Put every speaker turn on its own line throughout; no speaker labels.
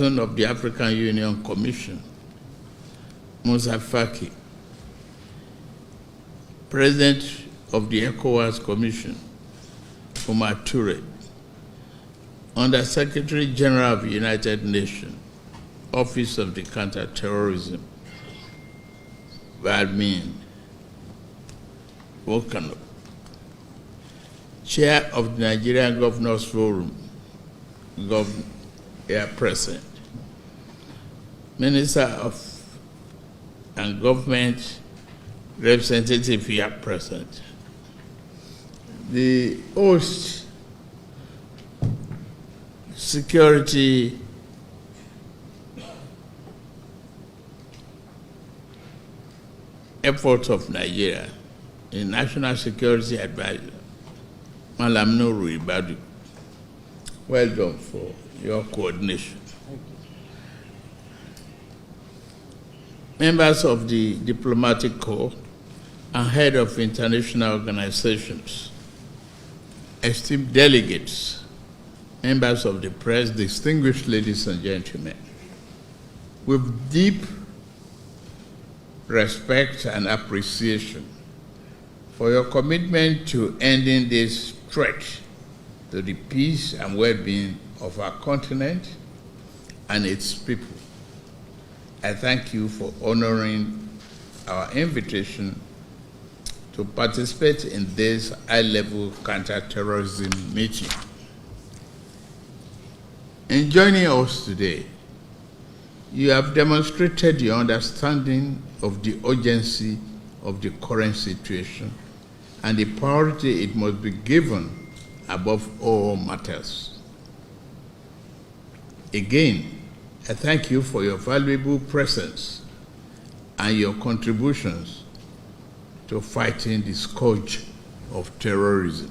of the African Union Commission, Musa Faki, President of the ECOWAS Commission, Umar Toure, Under Secretary General of the United Nations, Office of the Counter-Terrorism, Valmin Volcano, Chair of the Nigerian Governors Forum, here present, Minister of and Government Representative here present, the host security efforts of Nigeria, the National Security Advisor, Malam Nuru Ibadu. Well done for your coordination.
Thank you.
Members of the Diplomatic Corps and head of international organizations, esteemed delegates, members of the press, distinguished ladies and gentlemen, with deep respect and appreciation for your commitment to ending this threat to the peace and well-being of our continent and its people, I thank you for honoring our invitation to participate in this high-level counter-terrorism meeting. In joining us today, you have demonstrated your understanding of the urgency of the current situation and the priority it must be given above all matters. Again, I thank you for your valuable presence and your contributions to fighting the scourge of terrorism.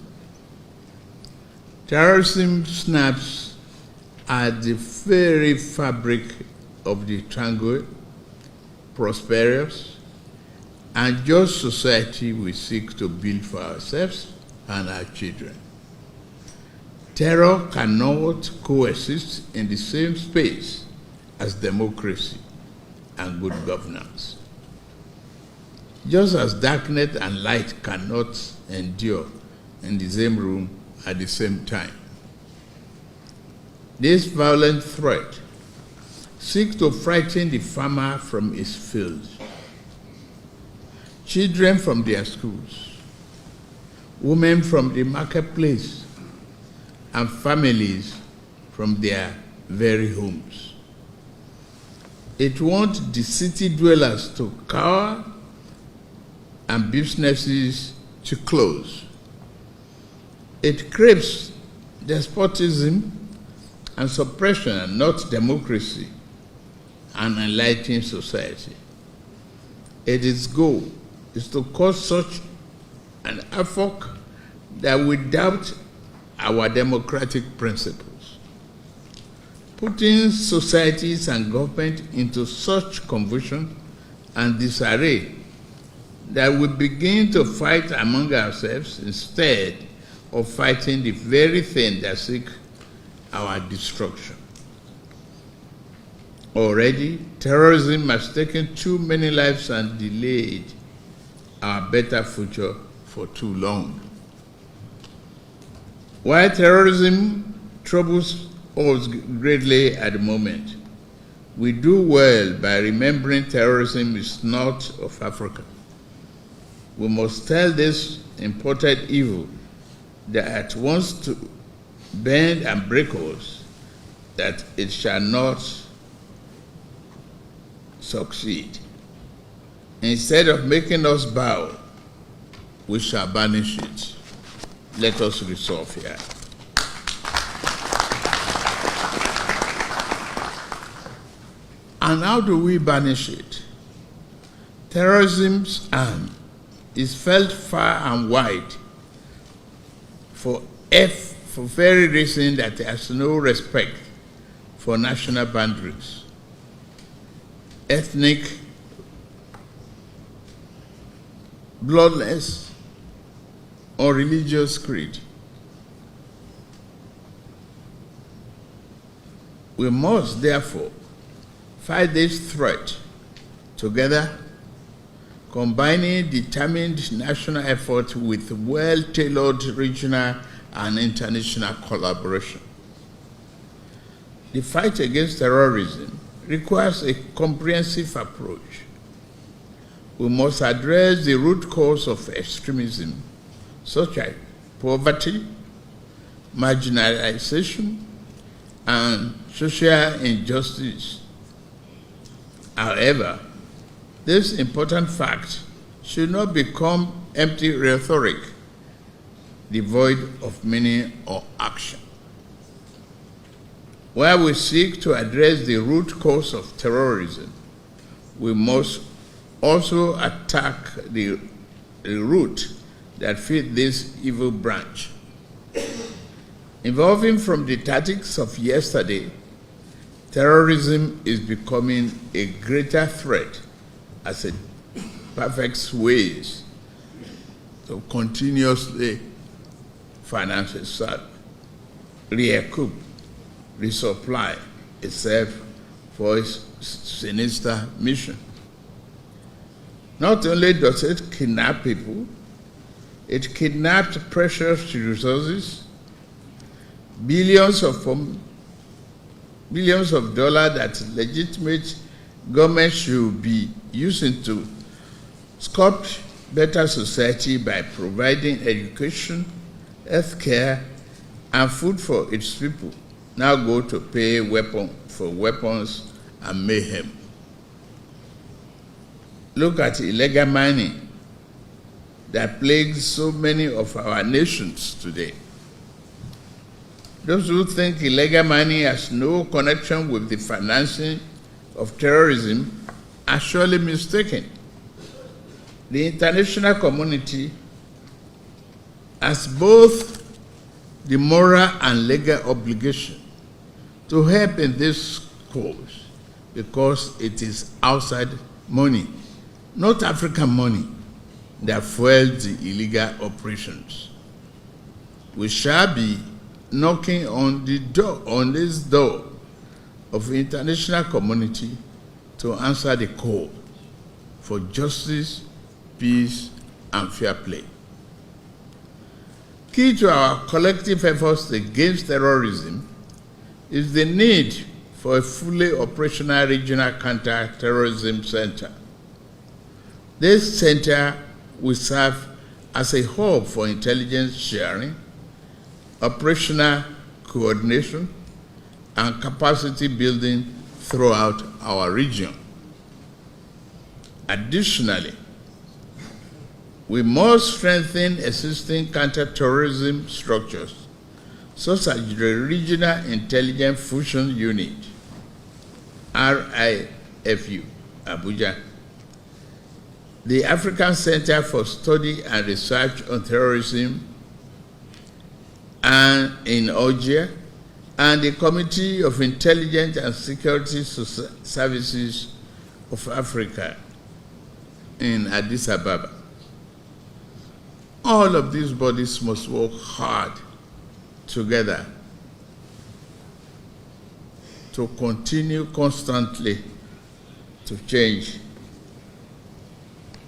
Terrorism snaps at the very fabric of the tranquil, prosperous, and just society we seek to build for ourselves and our children. Terror cannot coexist in the same space as democracy and good governance. Just as darkness and light cannot endure in the same room at the same time. This violent threat seeks to frighten the farmer from his fields, children from their schools, women from the marketplace, and families from their very homes. It wants the city dwellers to cower and businesses to close. It craves despotism and suppression and not democracy and enlightened society. Its goal is to cause such an havoc that we doubt our democratic principles, putting societies and government into such confusion and disarray that we begin to fight among ourselves instead of fighting the very thing that seeks our destruction. Already, terrorism has taken too many lives and delayed our better future for too long. While terrorism troubles us greatly at the moment, we do well by remembering terrorism is not of Africa. We must tell this imported evil that wants to bend and break us, that it shall not succeed. Instead of making us bow, we shall banish it. Let us resolve here. And how do we banish it? Terrorism's arm is felt far and wide for very reason that there's no respect for national boundaries, ethnic, bloodless, or religious creed. We must therefore fight this threat together, combining determined national effort with well-tailored regional and international collaboration. The fight against terrorism requires a comprehensive approach. We must address the root cause of extremism, such as poverty, marginalization, and social injustice. However, this important fact should not become empty rhetoric, devoid of meaning or action. While we seek to address the root cause of terrorism, we must also attack the root that feeds this evil branch. Evolving from the tactics of yesterday, terrorism is becoming a greater threat as it perfects ways to continuously finance itself, recoup, resupply itself for its sinister mission. Not only does it kidnap people, it kidnaps precious resources, billions of dollars that legitimate government should be using to sculpt better society by providing education, healthcare, and food for its people, now go to pay for weapons and mayhem. Look at illegal mining that plagues so many of our nations today. Those who think illegal mining has no connection with the financing of terrorism are surely mistaken. The international community has both the moral and legal obligation to help in this cause because it is outside money, not African money, that fuels the illegal operations. We shall be knocking on this door of the international community to answer the call for justice, peace, and fair play. Key to our collective efforts against terrorism is the need for a fully operational regional counter-terrorism center. This center will serve as a hub for intelligence sharing, operational coordination, and capacity building throughout our region. Additionally, we must strengthen existing counter-terrorism structures, such as the Regional Intelligence Fusion Unit, RIFU, Abuja, the African Center for Study and Research on Terrorism, and in Algiers, and the Committee of Intelligence and Security Services of Africa in Addis Ababa. All of these bodies must work hard together to continue constantly to change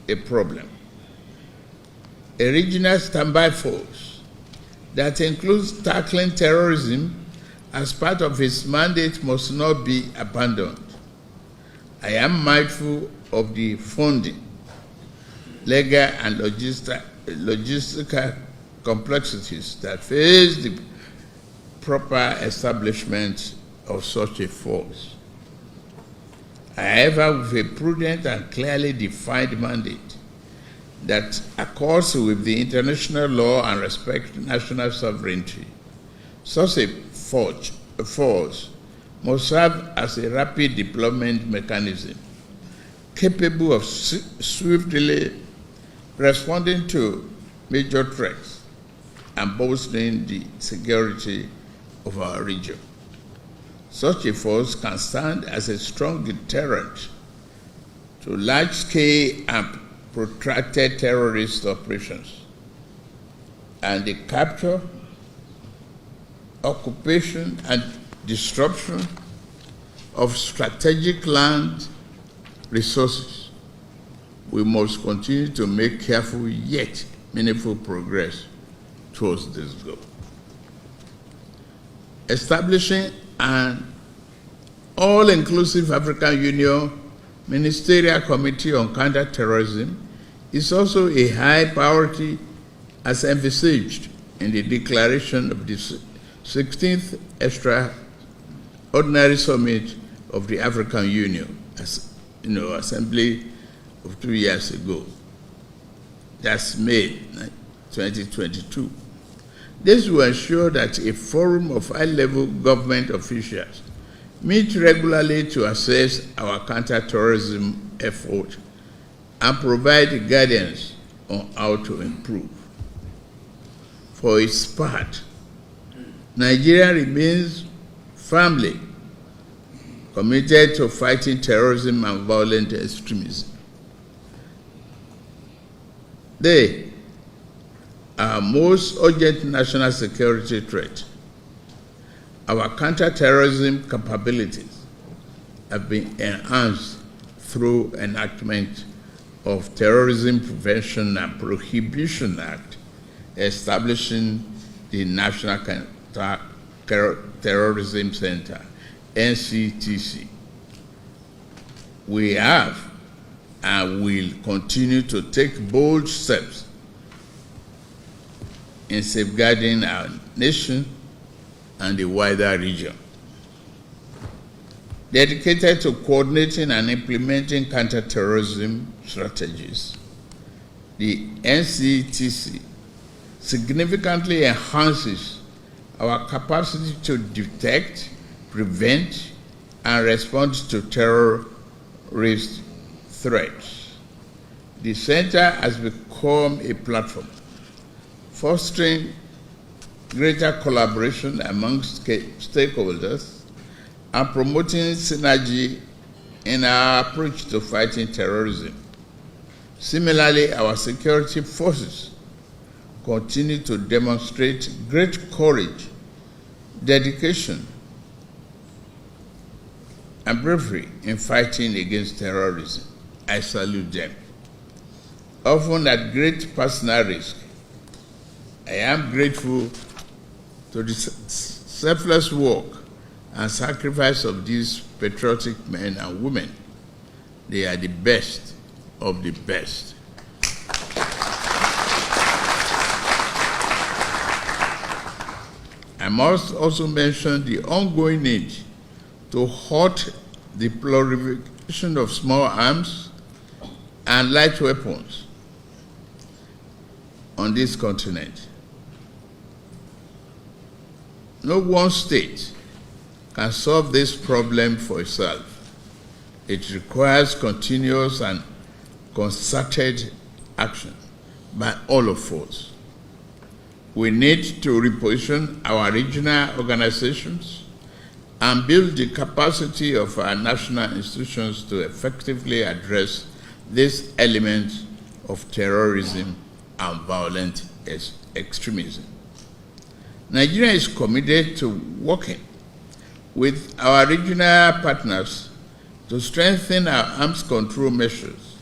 a problem. A regional standby force that includes tackling terrorism as part of its mandate must not be abandoned. I am mindful of the funding, legal and logistical complexities that face the proper establishment of such a force. However, with a prudent and clearly defined mandate that accords with the international law and respects national sovereignty, such a force must serve as a rapid deployment mechanism capable of swiftly responding to major threats and bolstering the security of our region. Such a force can stand as a strong deterrent to large-scale and protracted terrorist operations, and the capture, occupation, and disruption of strategic land resources, we must continue to make careful yet meaningful progress towards this goal. Establishing an all-inclusive African Union Ministerial Committee on Counter-Terrorism is also a high priority as envisaged in the declaration of the 16th Extraordinary Summit of the African Union, Assembly of 2 years ago. That's May 2022. This will ensure that a forum of high-level government officials meet regularly to assess our counter-terrorism effort and provide guidance on how to improve. For its part, Nigeria remains firmly committed to fighting terrorism and violent extremism. They are our most urgent national security threat. Our counter-terrorism capabilities have been enhanced through enactment of Terrorism Prevention and Prohibition Act, establishing the National Counter-Terrorism Center, NCTC. We have and will continue to take bold steps in safeguarding our nation and the wider region. Dedicated to coordinating and implementing counterterrorism strategies, the NCTC significantly enhances our capacity to detect, prevent, and respond to terrorist threats. The center has become a platform fostering greater collaboration amongst stakeholders and promoting synergy in our approach to fighting terrorism. Similarly, our security forces continue to demonstrate great courage, dedication, and bravery in fighting against terrorism. I salute them. Often at great personal risk, I am grateful to the selfless work and sacrifice of these patriotic men and women. They are the best of the best. I must also mention the ongoing need to halt the proliferation of small arms and light weapons on this continent. No one state can solve this problem for itself. It requires continuous and concerted action by all of us. We need to reposition our regional organizations and build the capacity of our national institutions to effectively address this element of terrorism and violent extremism. Nigeria is committed to working with our regional partners to strengthen our arms control measures,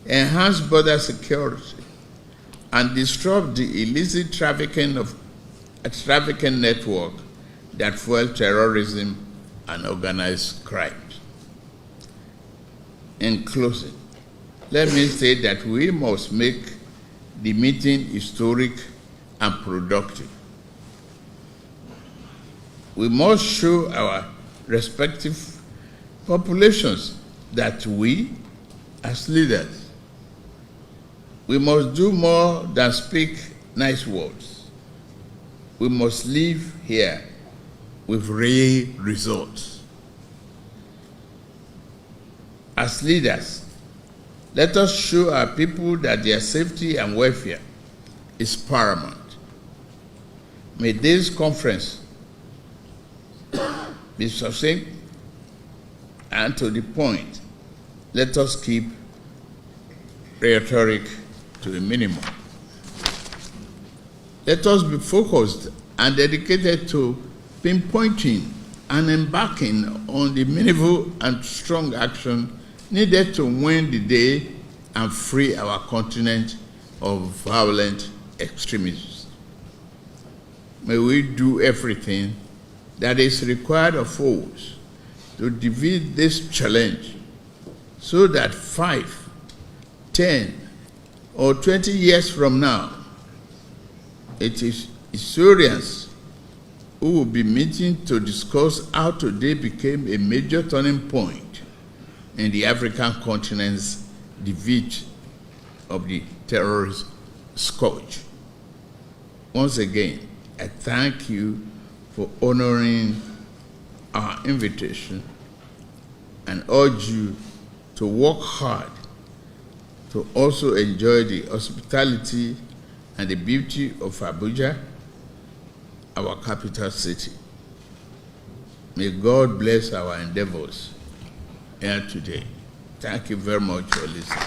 enhance border security, and disrupt the illicit trafficking network that fuel terrorism and organized crimes. In closing, let me say that we must make the meeting historic and productive. We must show our respective populations that we, as leaders, we must do more than speak nice words. We must live here with real results. As leaders, let us show our people that their safety and welfare is paramount. May this conference be succinct and to the point. Let us keep rhetoric to a minimum. Let us be focused and dedicated to pinpointing and embarking on the meaningful and strong action needed to win the day and free our continent of violent extremists. May we do everything that is required of us to defeat this challenge so that 5, 10, or 20 years from now, it is historians who will be meeting to discuss how today became a major turning point in the African continent's defeat of the terrorist scourge. Once again, I thank you for honoring our invitation and urge you to work hard to also enjoy the hospitality and the beauty of Abuja, our capital city. May God bless our endeavors here today. Thank you very much for listening.